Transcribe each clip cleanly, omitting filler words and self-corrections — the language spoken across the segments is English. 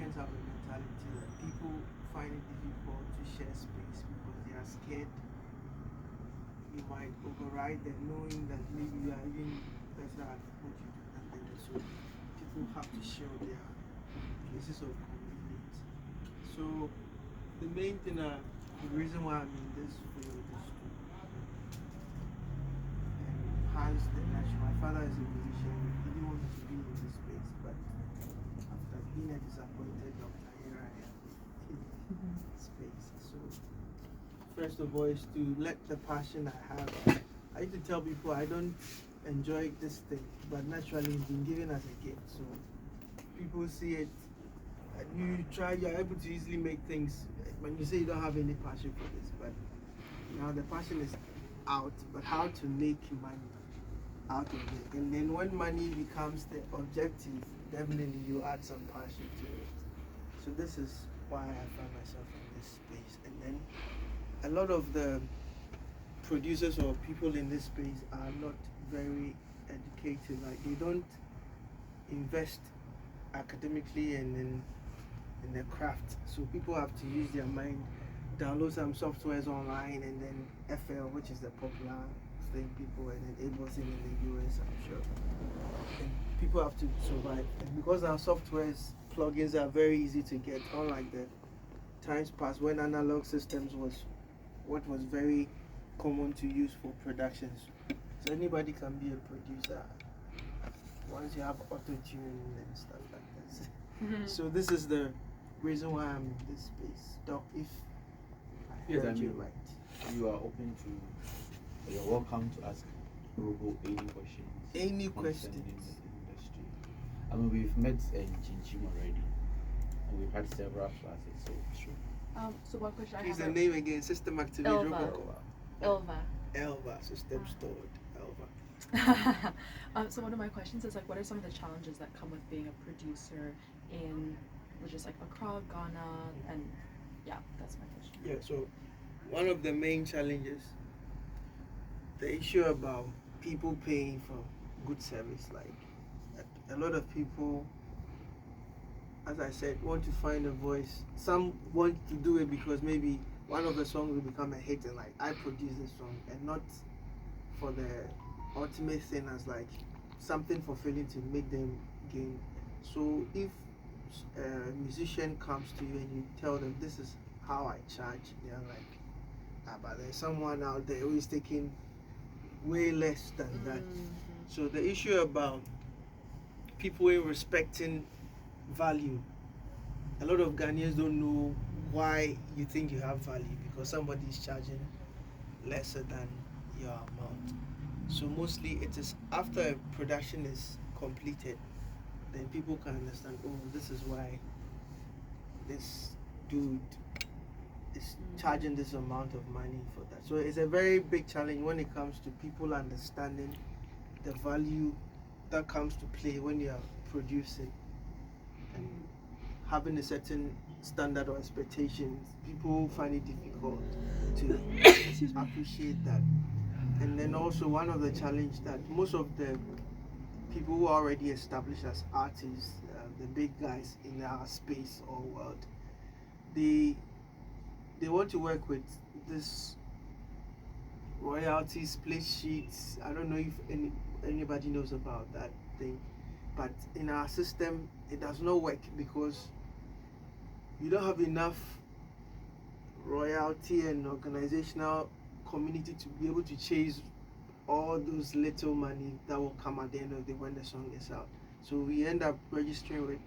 Ghanaians have a mentality that people find it difficult to share space because they are scared you might override them, knowing that maybe you are even better at what you do than them. So people have to share their places of convenience. So the main thing, the reason why I'm in this field is to enhance the national. My father is a musician. He didn't want me to be in this space, but after being a disappointed doctor, here I am in this space. So first of all is to let the passion I have. I used to tell people I don't enjoy this thing, but naturally it's been given as a gift. So people see it, and you're able to easily make things. When you say you don't have any passion for this, but now the passion is out, but how to make money out of it. And then when money becomes the objective, definitely you add some passion to it. So this is why I find myself in this space. And then a lot of the producers or people in this space are not very educated. Like they don't invest academically and in their craft. So people have to use their mind, download some softwares online, and then FL, which is the popular thing people, and then Ableton in the US, I'm sure. And people have to survive. And because our softwares plugins are very easy to get, unlike the times past when analog systems was what was very common to use for productions. So anybody can be a producer once you have auto-tune and stuff like this. So this is the reason why I'm in this space. Doc, if I heard you right. You are open to, you're welcome to ask Robo any questions. Any questions? In the industry. I mean, we've met Chinchim already, and we've had several classes, so sure. So one question I Please have. the name again, System Activate Elva. Elva, System Stored, Elva. So one of my questions is like, what are some of the challenges that come with being a producer in just like Accra, Ghana, and yeah, that's my question. Yeah, so one of the main challenges, the issue about people paying for good service. Like a lot of people, as I said, want to find a voice. Some want to do it because maybe one of the songs will become a hit and like I produce this song, and not for the ultimate thing as like something fulfilling to make them gain. So if a musician comes to you and you tell them this is how I charge, they're like, but there's someone out there who is taking way less than that. So the issue about people ain't respecting value, a lot of Ghanaians don't know why you think you have value because somebody is charging lesser than your amount. So mostly it is after a production is completed, then people can understand, oh, this is why this dude is charging this amount of money for that. So it's a very big challenge when it comes to people understanding the value that comes to play when you are producing and having a certain standard or expectations. People find it difficult to appreciate that. And then also one of the challenge that most of the people who are already established as artists, the big guys in our space or world, they want to work with this royalty split sheets. I don't know if anybody knows about that thing, but in our system it does not work because you don't have enough royalty and organizational community to be able to chase all those little money that will come at the end of the day when the song is out. So we end up registering with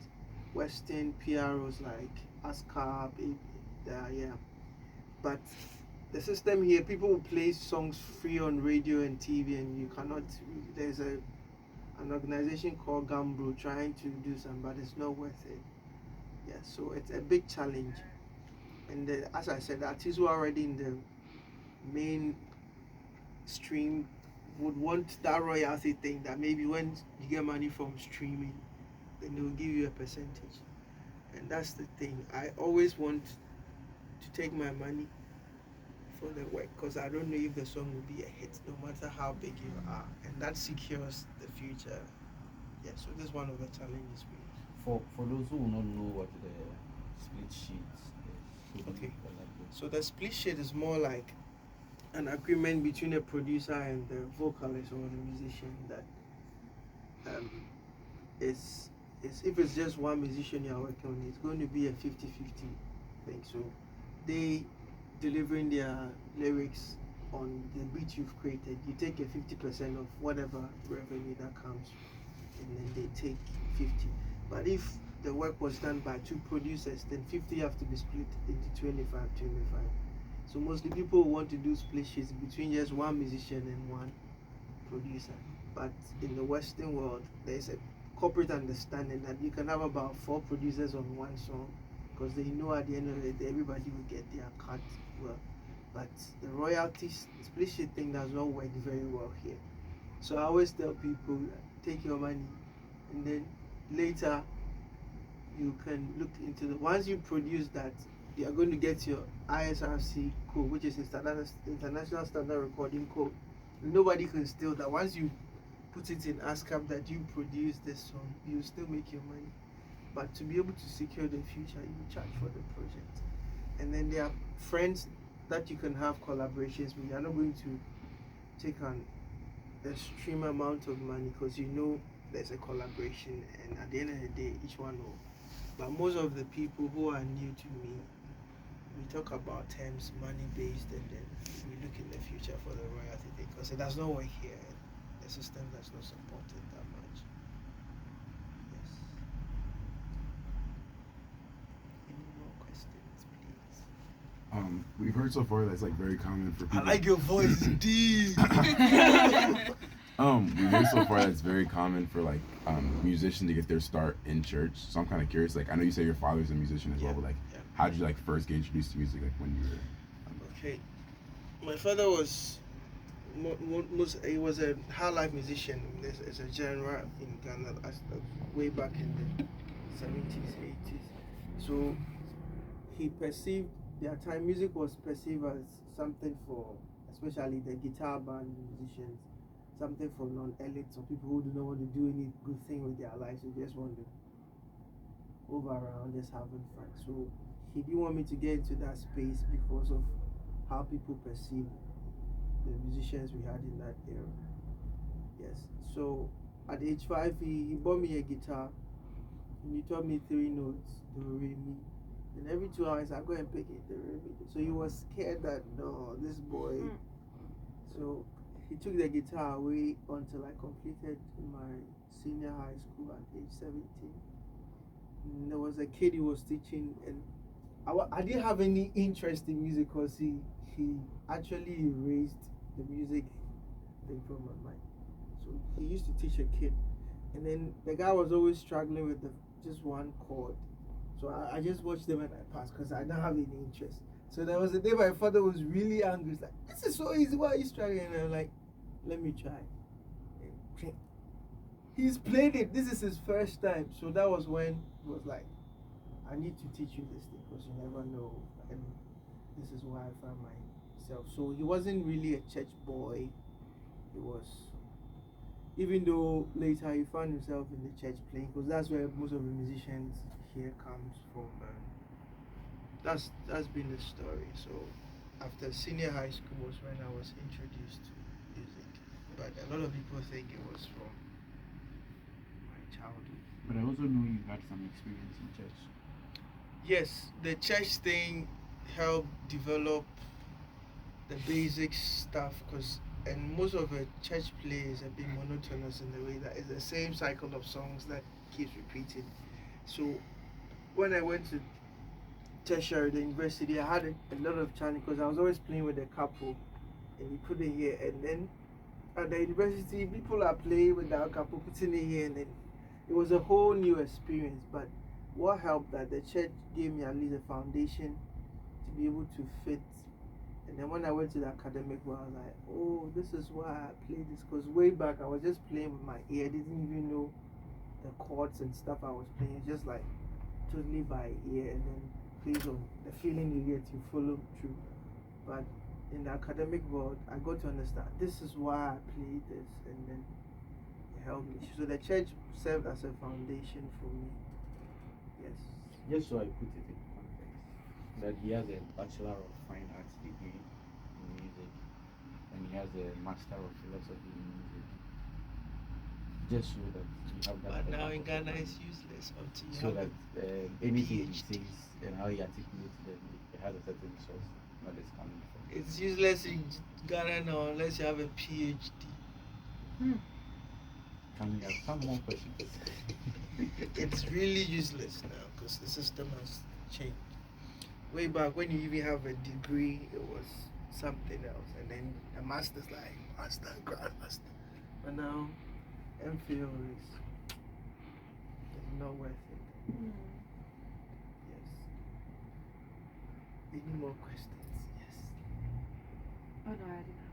Western PROs like ASCAP, yeah. But the system here, people will play songs free on radio and TV, and you cannot. There's an organization called Gambro trying to do some, but it's not worth it. Yeah, so it's a big challenge. And as I said, artists who are already in the mainstream would want that royalty thing that maybe when you get money from streaming, then they will give you a percentage. And that's the thing. I always want to take my money for the work because I don't know if the song will be a hit no matter how big you are, and that secures the future. Yeah, so this is one of the challenges we For those who will not know what the split sheet is, could you Okay. elaborate? So the split sheet is more like an agreement between the producer and the vocalist or the musician that um, is if it's just one musician you are working on, it's going to be a 50-50 thing. So they delivering their lyrics on the beat you've created, you take a 50% of whatever revenue that comes, and then they take 50. But if the work was done by two producers, then 50 have to be split into 25. So mostly people want to do split sheets between just one musician and one producer. But in the Western world, there's a corporate understanding that you can have about 4 producers on one song, because they know at the end of the day everybody will get their cut well. But the royalties split sheet thing does not work very well here. So I always tell people, take your money, and then later you can look into the once you produce that, you are going to get your ISRC code, which is International Standard Recording Code. Nobody can steal that. Once you put it in ASCAP that you produce this song, you still make your money. But to be able to secure the future, you charge for the project. And then there are friends that you can have collaborations with. You're not going to take an extreme amount of money because you know there's a collaboration, and at the end of the day, each one will. But most of the people who are new to me, we talk about terms money based, and then we look in the future for the royalty thing because it does not work here. The system does not support it that much. Yes. Any more questions, please? We've heard so far that's like very common for people. I like your voice, deep. We've heard so far that's very common for like musicians to get their start in church. So I'm kind of curious. Like I know you say your father's a musician as well, but like, how did you like first get introduced to music? Like when you were? Okay, my father was he was a high life musician. There's a genre in Ghana way back in the 70s, 80s. So he perceived their time music was perceived as something for especially the guitar band musicians, something for non-elites or people who do not want to do any good thing with their lives. They just want to move around, just having fun. So he didn't want me to get into that space because of how people perceive the musicians we had in that era. Yes. So at age 5, he bought me a guitar and he taught me 3 notes, do, re, mi. And every 2 hours I go and pick it, do, re, mi. So he was scared that no, this boy. So he took the guitar away until I completed my senior high school at age 17. And there was a kid he was teaching, and I didn't have any interest in music because he actually erased the music thing from my mind. So he used to teach a kid, and then the guy was always struggling with just one chord. So I just watched them and I passed because I didn't have any interest. So there was a day my father was really angry. He's like, "This is so easy, why are you struggling?" And I'm like, "Let me try." He's played it. This is his first time. So that was when he was like, "I need to teach you this thing because you never know." And this is where I found myself. So he wasn't really a church boy. He was, even though later he found himself in the church playing, because that's where most of the musicians here comes from. That's been the story. So after senior high school was when I was introduced to music. But a lot of people think it was from my childhood. But I also know you had some experience in church. Yes, the church thing helped develop the basic stuff, and most of a church play is a bit monotonous in the way that it's the same cycle of songs that keeps repeating. So when I went to tertiary, the university, I had a lot of challenge because I was always playing with a couple and you couldn't hear. And then at the university, people are playing with that couple, putting it here, and then it was a whole new experience. But what helped that the church gave me at least a foundation to be able to fit. And then when I went to the academic world, I was like, oh, this is why I played this. Because way back, I was just playing with my ear. I didn't even know the chords and stuff I was playing. It's just like totally by ear, and then based on the feeling you get, you follow through. But in the academic world, I got to understand this is why I played this, and then it helped me. So the church served as a foundation for me Yes. Just so I put it in context, that he has a Bachelor of Fine Arts degree in music, and he has a Master of Philosophy in music. Just so that you have that. But at the now back in of your Ghana mind. it's useless until you So have that a anything he PhD. says and how he articulates them, it has a certain source that is coming from. It's useless in Ghana now unless you have a PhD. Can we have some more questions? It's really useless now because the system has changed. Way back when you even have a degree, it was something else, and then a master's like master, grandmaster. But now, MPhil is not worth it. Yes. Any more questions? Yes. Oh no, I didn't have.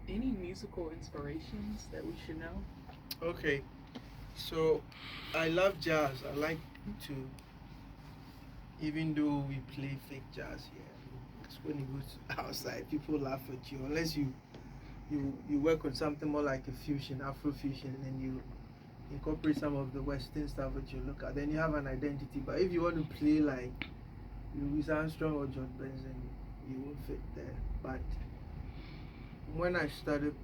Any musical inspirations that we should know? Okay. So, I love jazz. I like to, even though we play fake jazz here, because when you go to outside, people laugh at you unless you work on something more like a fusion, Afro fusion, and you incorporate some of the Western stuff that you look at. Then you have an identity. But if you want to play like Louis Armstrong or George Benson, you won't fit there. But when I started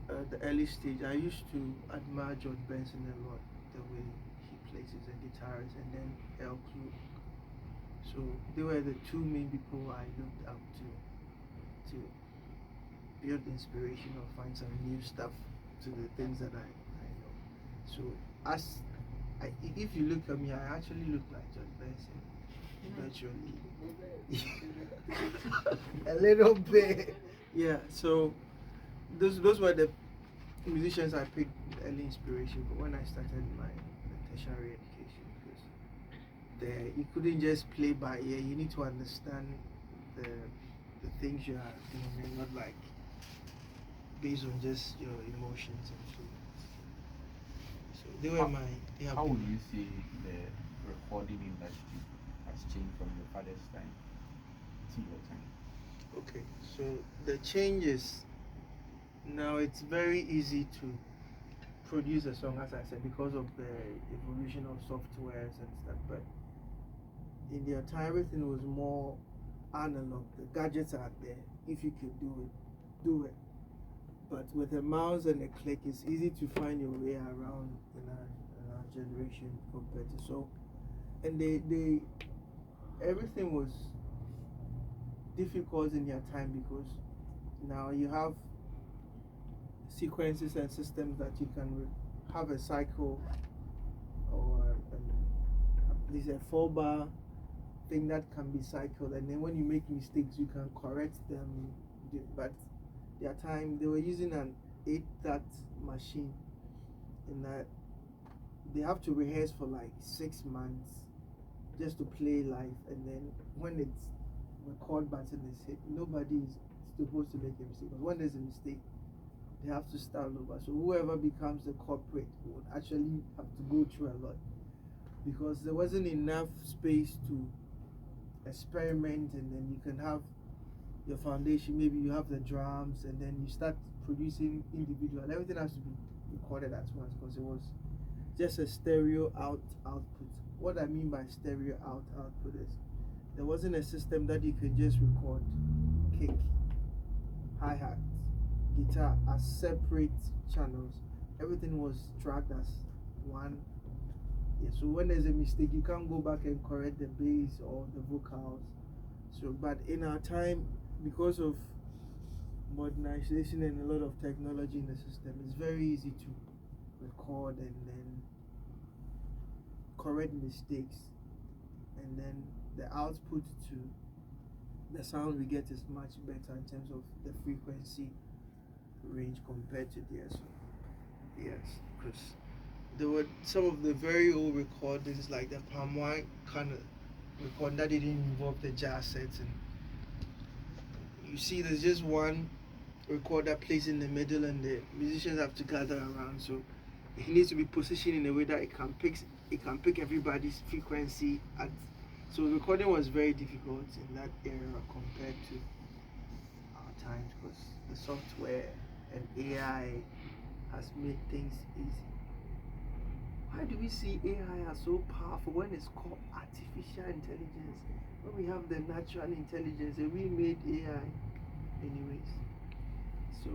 at the early stage, I used to admire George Benson a lot, the way he plays as a guitarist, and then El Clue. So they were the two main people I looked up to build inspiration or find some new stuff to the things that I know. So if you look at me, I actually look like George Benson, eventually. A little bit. Yeah, so those were the musicians I picked early inspiration for when I started my tertiary education, because there you couldn't just play by ear. You need to understand the things you are doing, and not like based on just your emotions and feelings. So they were my. How would you say the recording industry has changed from your father's time to your time? Okay, so the changes now, it's very easy to produce a song, as I said, because of the evolution of softwares and stuff. But in their time, everything was more analog. The gadgets are there. If you could do it, do it. But with a mouse and a click, it's easy to find your way around in our generation compared to so. And they everything was difficult in their time because now you have sequences and systems that you can have a cycle or there's a 4-bar thing that can be cycled, and then when you make mistakes you can correct them. But their time they were using an 8-that machine, and that they have to rehearse for like 6 months just to play live, and then when it's record button is hit, nobody is supposed to make a mistake, because when there's a mistake they have to start over. So whoever becomes the culprit would actually have to go through a lot, because there wasn't enough space to experiment, and then you can have your foundation, maybe you have the drums, and then you start producing individual. Everything has to be recorded at once, because it was just a stereo output. What I mean by stereo output is there wasn't a system that you could just record kick, hi-hat, guitar as separate channels. Everything was tracked as one. Yeah, so when there's a mistake, you can't go back and correct the bass or the vocals. So, but in our time, because of modernization and a lot of technology in the system, it's very easy to record and then correct mistakes, and then the output to the sound we get is much better in terms of the frequency range compared to theirs. Yes, because there were some of the very old recordings, like the Palm One kind of recording that didn't involve the jazz sets, and you see there's just one recorder placed in the middle, and the musicians have to gather around. So it needs to be positioned in a way that it can pick everybody's frequency at. So recording was very difficult in that era compared to our times, because the software and AI has made things easy. Why do we see AI as so powerful when it's called artificial intelligence? When we have the natural intelligence and we made AI anyways. So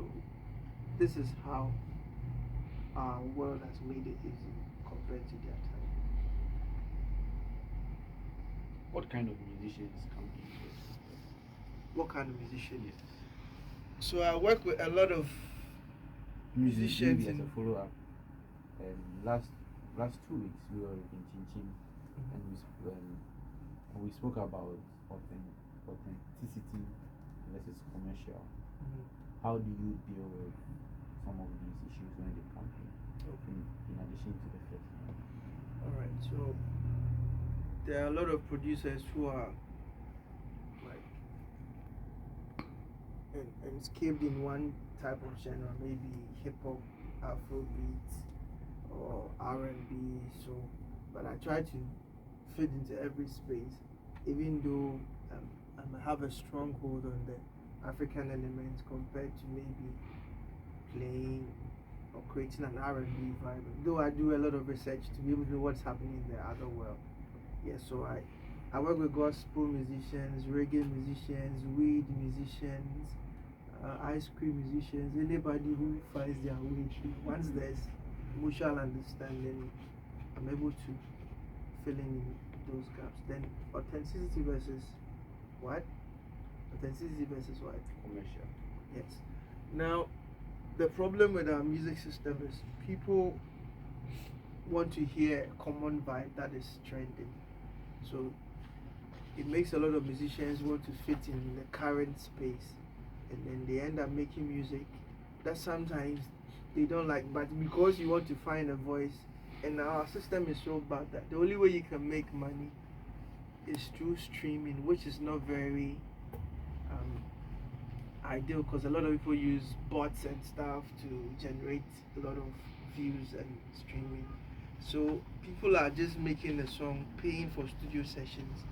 this is how our world has made it easy compared to their time. What kind of musicians come in here? What kind of musician? Yes. So I work with a lot of musicians Maybe as a in follow up. Last 2 weeks we were in Chinchin and we spoke about authenticity versus commercial. How do you deal with some of these issues when they come in addition to the first one? Alright, so there are a lot of producers who are like escaped in one type of genre, maybe hip hop, Afrobeat, or R&B. So, but I try to fit into every space, even though I might have a stronghold on the African elements compared to maybe playing or creating an R&B vibe. Though I do a lot of research to be able to know what's happening in the other world. Yeah, so I work with gospel musicians, reggae musicians, weed musicians, ice cream musicians, anybody who finds their way through. Once there's mutual understanding, I'm able to fill in those gaps. Then authenticity versus what? Authenticity versus what? Commercial. Yes. Now, the problem with our music system is people want to hear a common vibe that is trending. So it makes a lot of musicians want to fit in the current space, and then they end up making music that sometimes they don't like, but because you want to find a voice, and our system is so bad that the only way you can make money is through streaming, which is not very ideal because a lot of people use bots and stuff to generate a lot of views and streaming. So people are just making a song, paying for studio sessions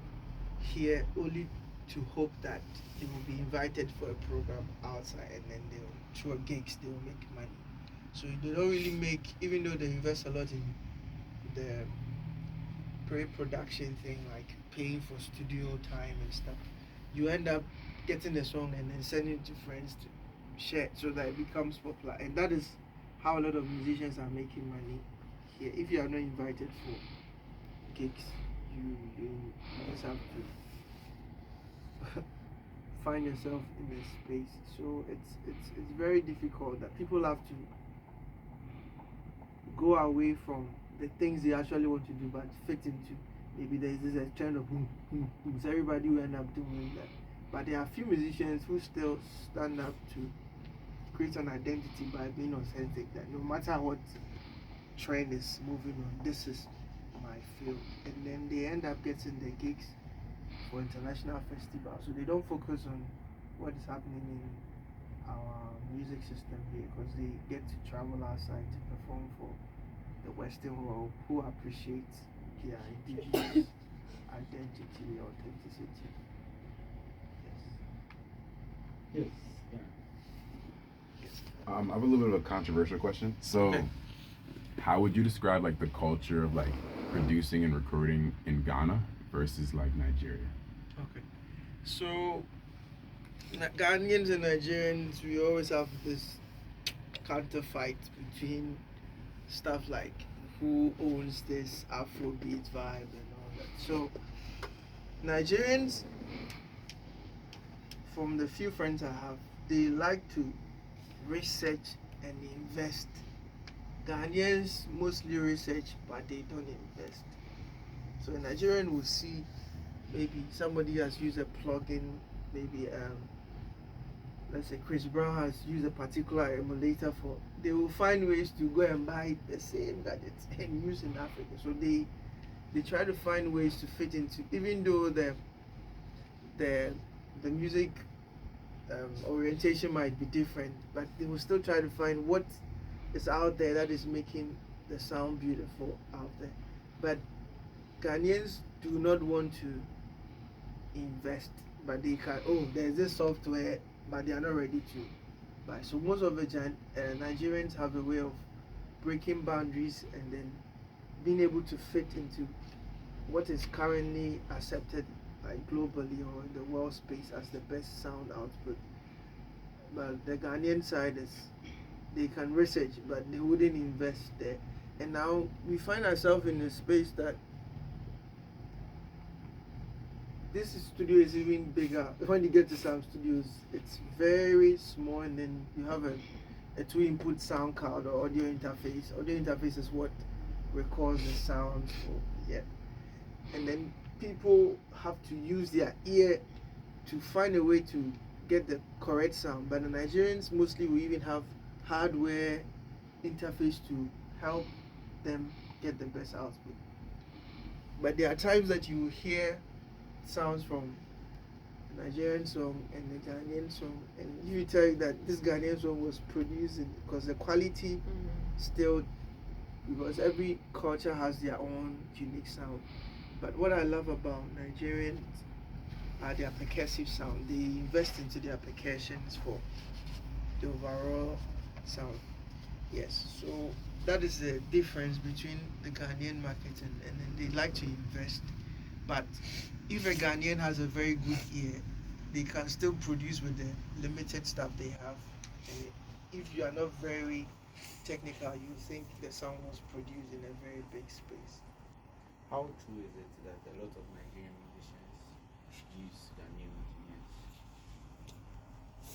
here only to hope that they will be invited for a program outside, and then they'll through gigs they will make money. So they don't really make, even though they invest a lot in the pre-production thing, like paying for studio time and stuff. You end up getting the song and then sending it to friends to share it so that it becomes popular, and that is how a lot of musicians are making money here. If you are not invited for gigs, you just have to find yourself in a space. So it's very difficult that people have to go away from the things they actually want to do but fit into. Maybe there's this trend of boom, boom, boom. So everybody will end up doing that. But there are few musicians who still stand up to create an identity by being authentic, that no matter what trend is moving on, this is my field. And then they end up getting the gigs for international festivals. So they don't focus on what is happening in our music system here, because they get to travel outside to perform for the Western world, who appreciate their indigenous identity, authenticity. Yes. Yeah. I have a little bit of a controversial question. So, Okay. how would you describe like the culture of like producing and recording in Ghana versus like Nigeria? Okay. So, Ghanaians and Nigerians, we always have this counterfight between stuff like who owns this Afrobeat vibe and all that. So, Nigerians, from the few friends I have, they like to research and invest. Ghanaians mostly research, but they don't invest. So a Nigerian will see maybe somebody has used a plugin, maybe let's say Chris Brown has used a particular emulator for. They will find ways to go and buy the same gadgets and use in Africa. So they try to find ways to fit into, even though the music orientation might be different, but they will still try to find what is out there that is making the sound beautiful out there. But Ghanaians do not want to invest, but they can, oh, there's this software, but they are not ready to buy. So most of the Nigerians have a way of breaking boundaries and then being able to fit into what is currently accepted like globally or in the world space as the best sound output. But the Ghanaian side is they can research, but they wouldn't invest there. And now we find ourselves in a space that this studio is even bigger. When you get to some studios, it's very small, and then you have a two-input sound card or audio interface. Audio interface is what records the sounds for, yeah. And then people have to use their ear to find a way to get the correct sound. But the Nigerians mostly will even have hardware interface to help them get the best output. But there are times that you hear sounds from a Nigerian song and a Ghanaian song, and you tell you that this Ghanaian song was produced because the quality still, because every culture has their own unique sound. But what I love about Nigerians are their percussive sound. They invest into their percussions for the overall sound. Yes, so that is the difference between the Ghanaian market and then they like to invest. But if a Ghanaian has a very good ear, they can still produce with the limited stuff they have. And if you are not very technical, you think the sound was produced in a very big space. How true is it that a lot of Nigerian musicians use Ghanaian engineers?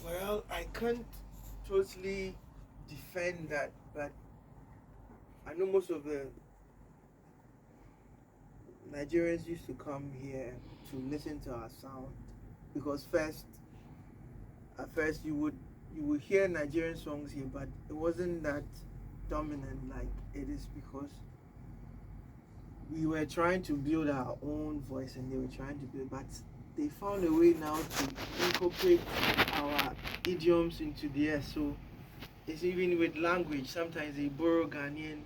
Well, I can't totally defend that, but I know most of the Nigerians used to come here to listen to our sound because at first you would hear Nigerian songs here, but it wasn't that dominant like it is because we were trying to build our own voice and they were trying to build, but they found a way now to incorporate our idioms into there. So it's even with language. Sometimes they borrow Ghanaian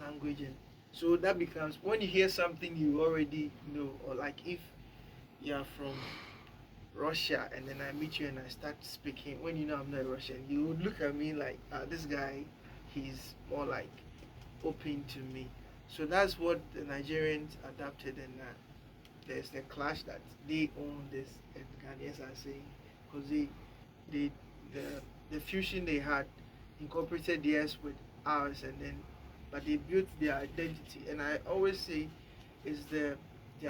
language, and so that becomes when you hear something you already know, or like if you are from Russia and then I meet you and I start speaking, when you know I'm not Russian, you would look at me like this guy, he's more like open to me. So that's what the Nigerians adapted, and there's the clash that they own this and Ghanaians are saying because the fusion they had incorporated theirs with ours, and then but they built their identity. And I always say it's their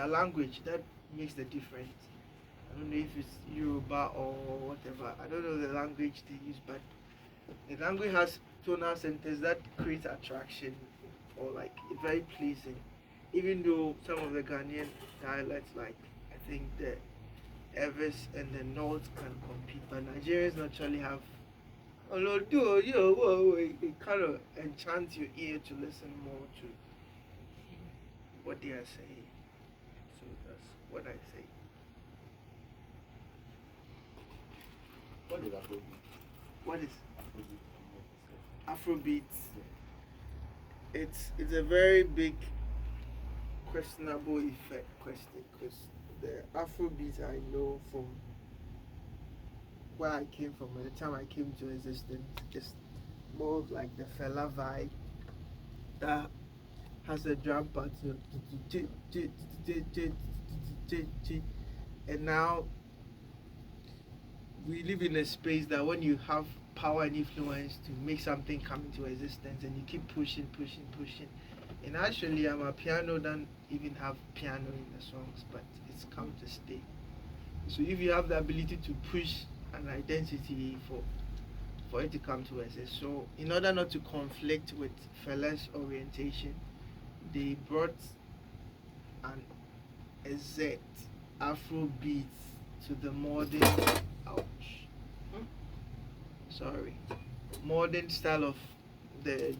language that makes the difference. I don't know if it's Yoruba or whatever. I don't know the language they use, but the language has tonal centers that create attraction or like very pleasing. Even though some of the Ghanaian dialects, like I think the Evis and the North can compete, but Nigerians naturally have it kind of enchants your ear to listen more to what they are saying. So that's what I say. What is Afrobeat? What is Afrobeat? Afrobeat? It's a very big questionable effect question because the Afrobeat I know from where I came from at the time I came to existence is more of like the Fela vibe that has a drum pattern, and now we live in a space that when you have power and influence to make something come into existence and you keep pushing, and actually piano don't even have piano in the songs, but it's come to stay. So if you have the ability to push an identity for it to come to exist, so in order not to conflict with Fela's orientation, they brought an exact Afrobeat to the modern modern style of the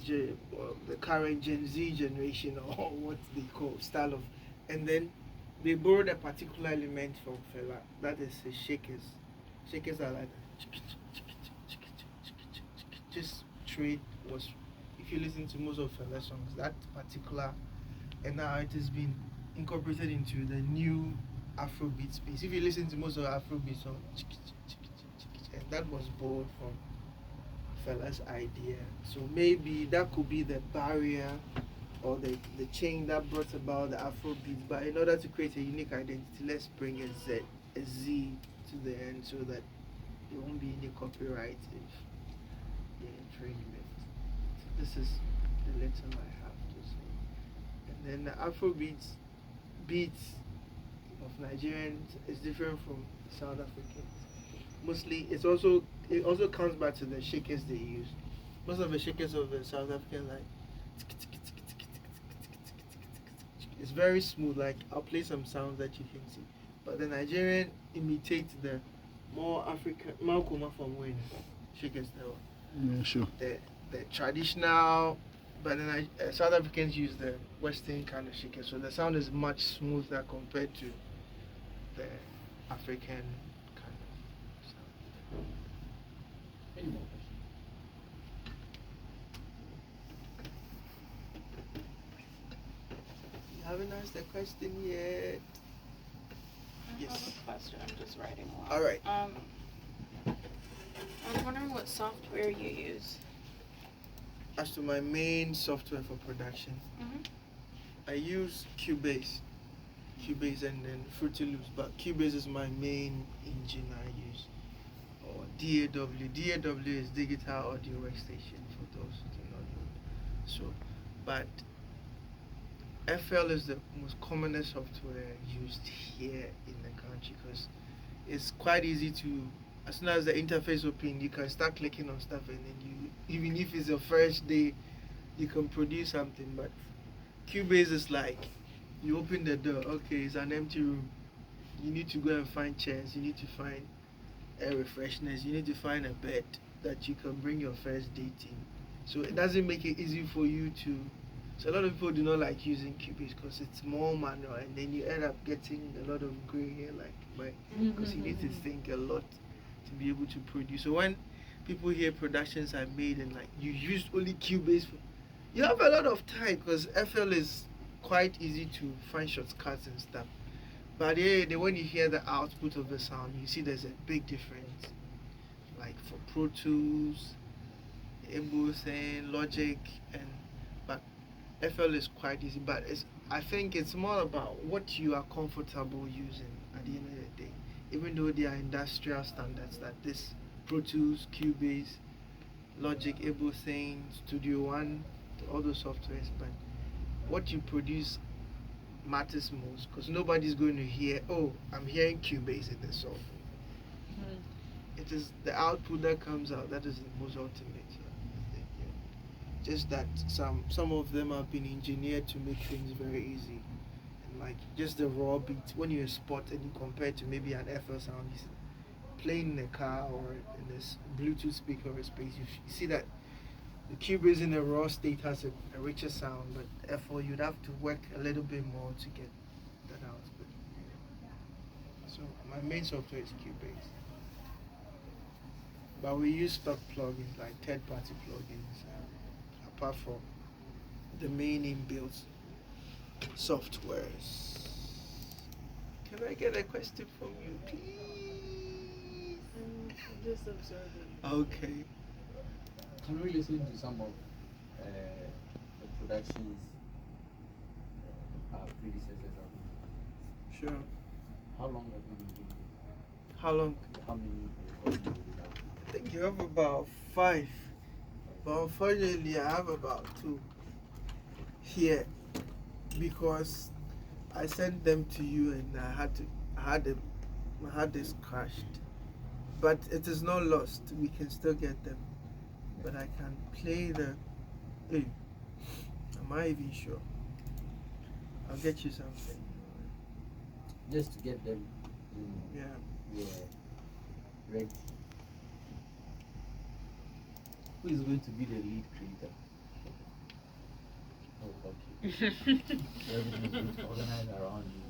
current Gen Z generation, or what they call style of, and then they borrowed a particular element from Fela, that is the shakers. Shakers are like just trade was, if you listen to most of Fela songs, that particular, and now it has been incorporated into the new Afrobeat space. If you listen to most of Afrobeat songs, and that was borrowed from Fela's idea. So maybe that could be the barrier or the change that brought about the Afrobeat. But in order to create a unique identity, let's bring a Z to the end so that there won't be any copyright infringement. This is the little I have to say. And then the Afrobeats beats of Nigerians is different from South Africans. Mostly, it also comes back to the shakers they use. Most of the shakers of the South African like it's very smooth. Like I'll play some sounds that you can see, but the Nigerian imitates the more African Malcolm from when shakers now. Yeah, sure. The traditional, but then South Africans use the Western kind of shaker, so the sound is much smoother compared to the African kind of sound. Any more questions? You haven't asked the question yet. I Yes. have a question. I'm just writing one. All right. I was wondering what software you use. As to my main software for production, Mhm. I use Cubase and then Fruity Loops, but Cubase is my main engine I use. Or DAW. DAW is Digital Audio Workstation for those who do not know. So, but FL is the most commonest software used here in the country because it's quite easy to, as soon as the interface opens, you can start clicking on stuff and then even if it's your first day, you can produce something. But Cubase is like, you open the door, okay, it's an empty room. You need to go and find chairs, you need to find air refreshness, you need to find a bed that you can bring your first date in. So it doesn't make it easy for you to. So a lot of people do not like using Cubase because it's more manual, and then you end up getting a lot of gray hair, like because you need to think a lot to be able to produce. So when people hear productions are made and like you used only Cubase, you have a lot of time because FL is quite easy to find shortcuts and stuff. But yeah, when you hear the output of the sound, you see there's a big difference. Like for Pro Tools, Ableton, Logic, and but FL is quite easy. But I think it's more about what you are comfortable using at the end of the day. Even though they are industrial standards, that this Pro Tools, Cubase, Logic, Ableton, Studio One, all those softwares, but what you produce matters most because nobody's going to hear, oh, I'm hearing Cubase in the song. It is the output that comes out that is the most ultimate. I think, yeah. Just that some of them have been engineered to make things very easy, and like just the raw beat. When you spot and you compare it to maybe an FL sound, playing in a car or in this Bluetooth speaker or space, you see that the Cubase in the raw state has a richer sound, but FL you'd have to work a little bit more to get that out. But, so my main software is Cubase, but we use stock plugins like third-party plugins, apart from the main inbuilt softwares. Can I get a question from you, please? Just observing. Okay. Can we listen to some of the productions our predecessors have? Sure. How long have you been doing this? How long? How many recordings have you done? I think you have about 5, but unfortunately I have about 2 here because I sent them to you and I had my hard disk crashed, but it is not lost. We can still get them, but I can play the. Hey, am I even sure? I'll get you something. Just to get them Yeah. ready. Who is going to be the lead creator? Oh, okay. Everything is going to organize around you.